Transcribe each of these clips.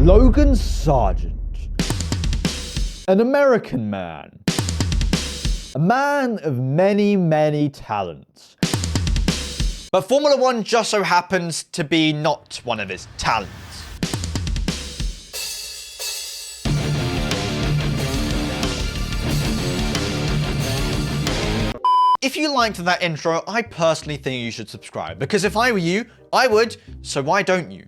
Logan Sargeant. An American man. A man of many, many talents. But Formula 1 just so happens to be not one of his talents. If you liked that intro, I personally think you should subscribe, because if I were you, I would, so why don't you?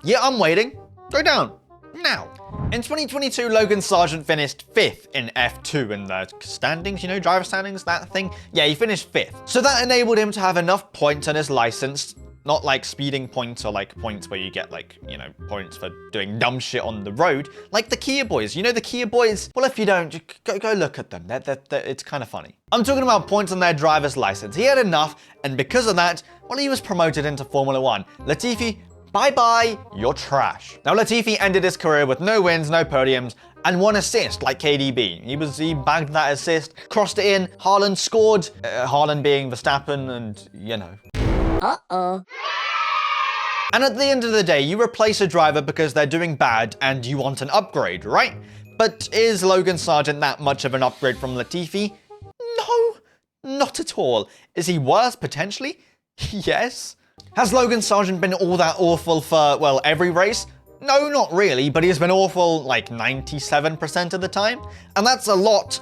Yeah, I'm waiting. Go down. Now. In 2022, Logan Sargeant finished 5th in F2 in the standings, you know, driver standings, that thing. Yeah, he finished 5th. So that enabled him to have enough points on his license, not like speeding points or like points where you get like, you know, points for doing dumb shit on the road, like the Kia boys. You know the Kia boys? Well, if you don't, go look at them. It's kind of funny. I'm talking about points on their driver's license. He had enough, and because of that, well, he was promoted into Formula 1. Latifi, bye-bye, you're trash. Now, Latifi ended his career with no wins, no podiums, and 1 assist like KDB. He bagged that assist, crossed it in, Haaland scored, Haaland being Verstappen, and, you know. Uh-oh. And at the end of the day, you replace a driver because they're doing bad and you want an upgrade, right? But is Logan Sargeant that much of an upgrade from Latifi? No, not at all. Is he worse, potentially? Yes. Has Logan Sargeant been all that awful for, well, every race? No, not really, but he's been awful like 97% of the time. And that's a lot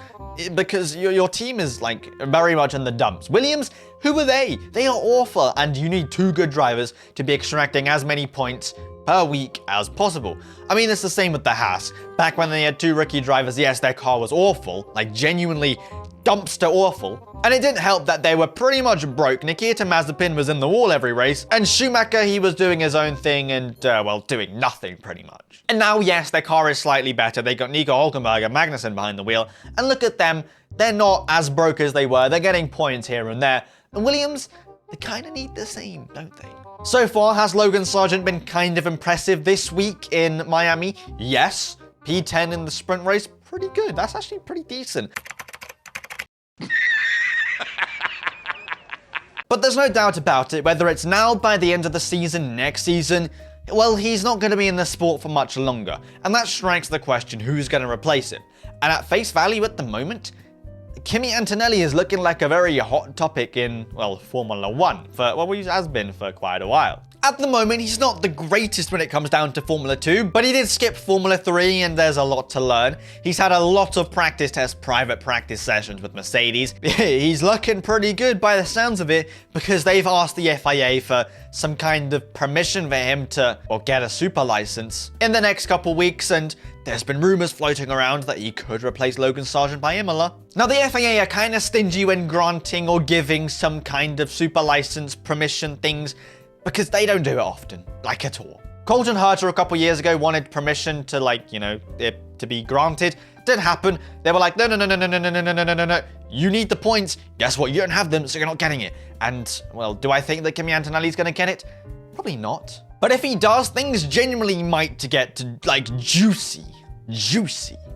because your team is like very much in the dumps. Williams, who are they? They are awful, and you need 2 good drivers to be extracting as many points per week as possible. I mean, it's the same with the Haas. Back when they had 2 rookie drivers, yes, their car was awful, like genuinely dumpster awful. And it didn't help that they were pretty much broke. Nikita Mazepin was in the wall every race, and Schumacher, he was doing his own thing and, well, doing nothing pretty much. And now, yes, their car is slightly better. They got Nico Hülkenberg and Magnussen behind the wheel, and look at them. They're not as broke as they were. They're getting points here and there. And Williams, they kind of need the same, don't they? So far, has Logan Sargeant been kind of impressive this week in Miami? Yes. P10 in the sprint race, pretty good. That's actually pretty decent. But there's no doubt about it, whether it's now, by the end of the season, next season, well, he's not going to be in the sport for much longer. And that strikes the question, who's going to replace him? And at face value at the moment, Kimi Antonelli is looking like a very hot topic in, well, Formula 1, well, he has been for quite a while. At the moment, he's not the greatest when it comes down to Formula 2, but he did skip Formula 3 and there's a lot to learn. He's had a lot of practice tests, private practice sessions with Mercedes. He's looking pretty good by the sounds of it, because they've asked the FIA for some kind of permission for him to, well, get a super license in the next couple weeks, and there's been rumors floating around that he could replace Logan Sargeant by Imola. Now, the FIA are kind of stingy when granting or giving some kind of super license permission things, because they don't do it often, like at all. Colton Herta a couple years ago wanted permission to, like, you know, it to be granted. Didn't happen. They were like, no. You need the points. Guess what? You don't have them, so you're not getting it. And, well, do I think that Kimi Antonelli's going to get it? Probably not. But if he does, things genuinely might get to, like, juicy.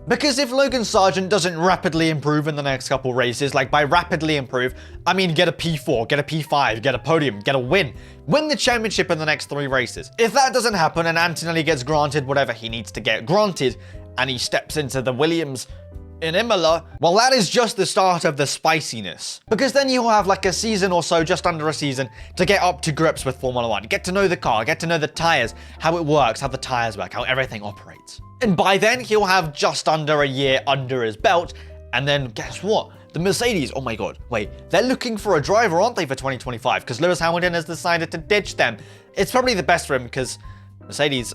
Because if Logan Sargeant doesn't rapidly improve in the next couple races, like by rapidly improve, I mean get a P4, get a P5, get a podium, get a win the championship in the next 3 races. If that doesn't happen and Antonelli gets granted whatever he needs to get granted, and he steps into the Williams in Imola, well, that is just the start of the spiciness. Because then you'll have like a season or so, just under a season, to get up to grips with Formula 1, get to know the car, get to know the tires, how it works, how the tires work, how everything operates. And by then, he'll have just under a year under his belt, and then guess what? The Mercedes, oh my god, wait, they're looking for a driver, aren't they, for 2025? Because Lewis Hamilton has decided to ditch them. It's probably the best for him, because Mercedes,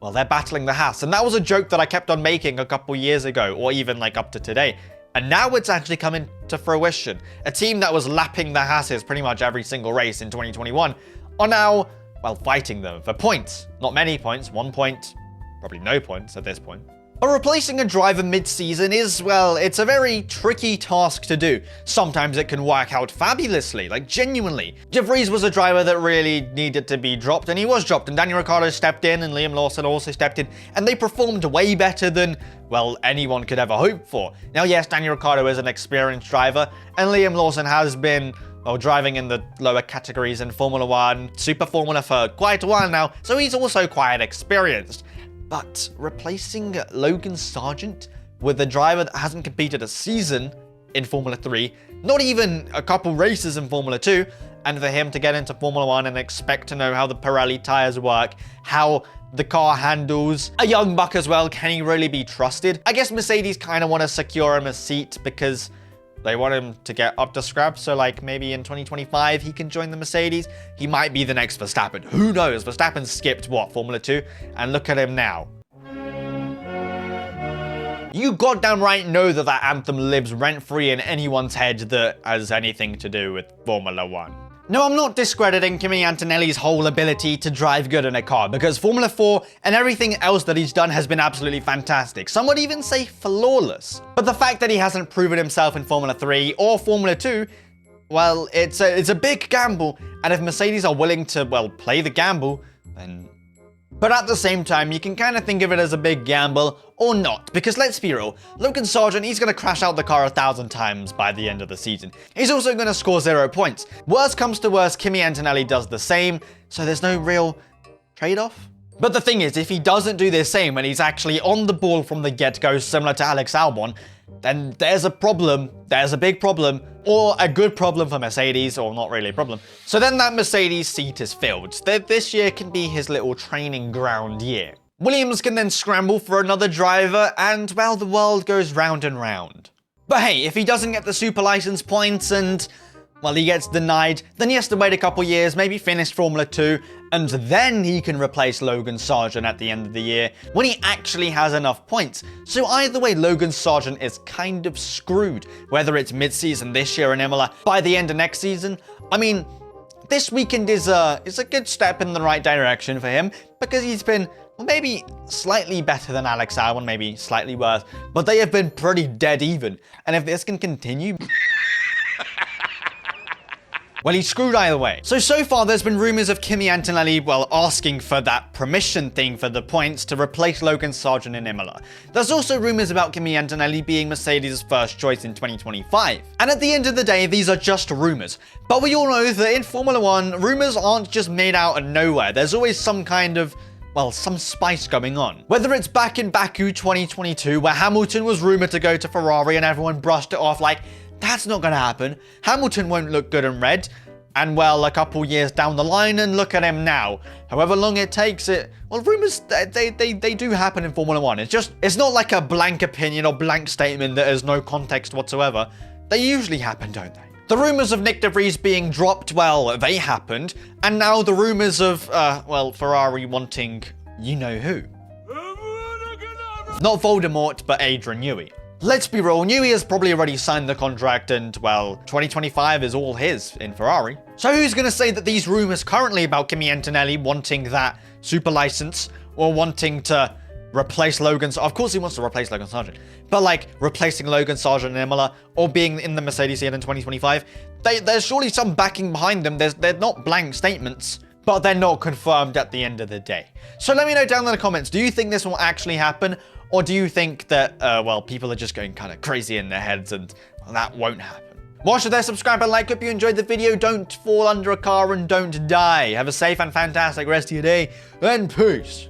well, they're battling the Haas. And that was a joke that I kept on making a couple years ago, or even like up to today. And now it's actually coming to fruition. A team that was lapping the Haas's pretty much every single race in 2021 are now, well, fighting them for points. Not many points, 1 point, probably no points at this point. But replacing a driver mid-season is, well, it's a very tricky task to do. Sometimes it can work out fabulously, like genuinely. De Vries was a driver that really needed to be dropped, and he was dropped, and Daniel Ricciardo stepped in, and Liam Lawson also stepped in, and they performed way better than, well, anyone could ever hope for. Now, yes, Daniel Ricciardo is an experienced driver, and Liam Lawson has been, well, driving in the lower categories in Formula 1, Super Formula for quite a while now, so he's also quite experienced. But replacing Logan Sargeant with a driver that hasn't competed a season in Formula 3, not even a couple races in Formula 2, and for him to get into Formula 1 and expect to know how the Pirelli tyres work, how the car handles, a young buck as well, can he really be trusted? I guess Mercedes kind of want to secure him a seat because they want him to get up to scrap, so like maybe in 2025 he can join the Mercedes. He might be the next Verstappen. Who knows? Verstappen skipped, what, Formula 2? And look at him now. You goddamn right know that that anthem lives rent-free in anyone's head that has anything to do with Formula 1. No, I'm not discrediting Kimi Antonelli's whole ability to drive good in a car, because Formula 4 and everything else that he's done has been absolutely fantastic. Some would even say flawless. But the fact that he hasn't proven himself in Formula 3 or Formula 2, well, it's a big gamble, and if Mercedes are willing to, well, play the gamble, then... But at the same time, you can kind of think of it as a big gamble or not, because let's be real, Logan Sargeant, he's going to crash out the car 1,000 times by the end of the season. He's also going to score 0 points. Worst comes to worst, Kimi Antonelli does the same, so there's no real trade-off. But the thing is, if he doesn't do the same and he's actually on the ball from the get-go, similar to Alex Albon, then there's a problem, there's a big problem, or a good problem for Mercedes, or not really a problem. So then that Mercedes seat is filled. This year can be his little training ground year. Williams can then scramble for another driver, and, well, the world goes round and round. But hey, if he doesn't get the super license points and, well, he gets denied, then he has to wait a couple years, maybe finish Formula 2, and then he can replace Logan Sargeant at the end of the year when he actually has enough points. So either way, Logan Sargeant is kind of screwed, whether it's mid-season this year in Imola, by the end of next season. I mean, this weekend is a good step in the right direction for him, because he's been, well, maybe slightly better than Alex Albon, maybe slightly worse, but they have been pretty dead even. And if this can continue... well, he's screwed either way. So far, there's been rumors of Kimi Antonelli, well, asking for that permission thing for the points to replace Logan Sargeant in Imola. There's also rumors about Kimi Antonelli being Mercedes' first choice in 2025. And at the end of the day, these are just rumors. But we all know that in Formula 1, rumors aren't just made out of nowhere. There's always some kind of, well, some spice going on. Whether it's back in Baku 2022, where Hamilton was rumored to go to Ferrari and everyone brushed it off like, that's not going to happen. Hamilton won't look good in red. And, well, a couple years down the line, and look at him now. However long it takes, well, rumors, they do happen in Formula 1. It's not like a blank opinion or blank statement that has no context whatsoever. They usually happen, don't they? The rumors of Nick de Vries being dropped, well, they happened. And now the rumors of, well, Ferrari wanting you-know-who. Not Voldemort, but Adrian Newey. Let's be real, Newey has probably already signed the contract and, well, 2025 is all his in Ferrari. So who's going to say that these rumors currently about Kimi Antonelli wanting that super license or wanting to replace Logan... Of course he wants to replace Logan Sargeant, but like replacing Logan Sargeant in Imola or being in the Mercedes in 2025, there's surely some backing behind them. They're not blank statements, but they're not confirmed at the end of the day. So let me know down in the comments, do you think this will actually happen? Or do you think that, well, people are just going kind of crazy in their heads and that won't happen? Watch there, subscribe and like. Hope you enjoyed the video. Don't fall under a car and don't die. Have a safe and fantastic rest of your day, and peace.